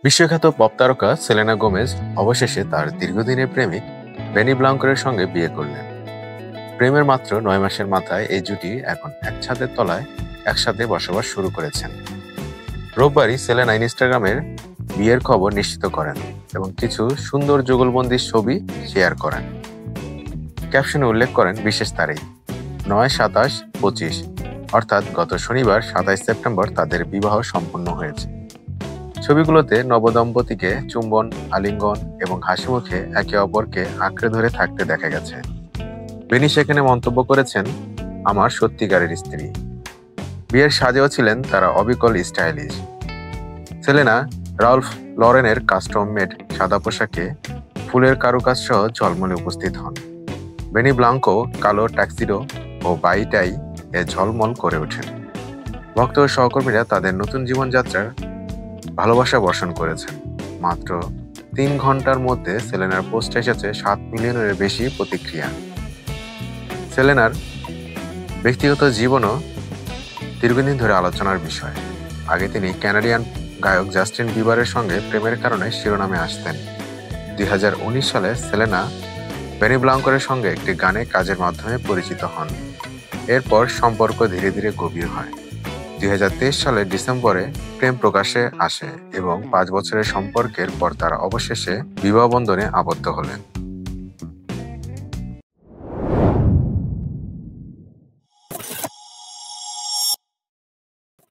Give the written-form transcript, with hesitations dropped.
বিশ্বখ্যাত পপ তারকা Selena Gomez অবশেষে তার দীর্ঘদিনের প্রেমিক বেনি ব্লাঙ্করের সঙ্গে বিয়ে করলেন। প্রেমের মাত্র 9 মাসের মাথায় এই জুটি এখন এক ছাদের তলায় একসাথে বসবাস শুরু করেছেন। রোববারই সেলেনা ইনস্টাগ্রামের বিয়ের খবর নিশ্চিত করেন এবং কিছু সুন্দর যুগলবন্দি ছবি শেয়ার করেন। ক্যাপশনে উল্লেখ করেন বিশেষ তারিখ 9/27/25, অর্থাৎ গত শনিবার 27 সেপ্টেম্বর তাদের বিবাহ সম্পন্ন হয়েছে। ছবিগুলোতে নবদম্পতিকে চুম্বন, আলিঙ্গন এবং হাসিমুখে একে অপরকে আঁকড়ে ধরে থাকতে দেখা গেছে। বেনি সেখানে মন্তব্য করেছেন, আমার সত্যিকারের স্ত্রী। বিয়ের সাজেও ছিলেন তারা অবিকল স্টাইলিশ। সেলেনা রাল্ফ লরেনের কাস্টম মেড সাদা পোশাকে ফুলের কারুকাজ সহ ঝলমলে উপস্থিত হন। বেনি ব্লাঙ্কো কালো ট্যাক্সিডো ও বাইটাই এ ঝলমল করে ওঠেন। ভক্ত ও সহকর্মীরা তাদের নতুন জীবনযাত্রার ভালোবাসা বর্ষণ করেছেন। মাত্র 3 ঘন্টার মধ্যে সেলেনার পোস্টে এসেছে 7 মিলিয়নের বেশি প্রতিক্রিয়া। সেলেনার ব্যক্তিগত জীবনও দীর্ঘদিন ধরে আলোচনার বিষয়। আগে তিনি কানাডিয়ান গায়ক জাস্টিন বিবারের সঙ্গে প্রেমের কারণে শিরোনামে আসতেন। 2019 সালে সেলেনা বেনি ব্লাঙ্করের সঙ্গে একটি গানে কাজের মাধ্যমে পরিচিত হন। এরপর সম্পর্ক ধীরে ধীরে গভীর হয়। 2023 সালের ডিসেম্বরে প্রেম প্রকাশ্যে আসে এবং 5 বছরের সম্পর্কের পর তারা অবশেষে বিবাহ বন্ধনে আবদ্ধ হলেন।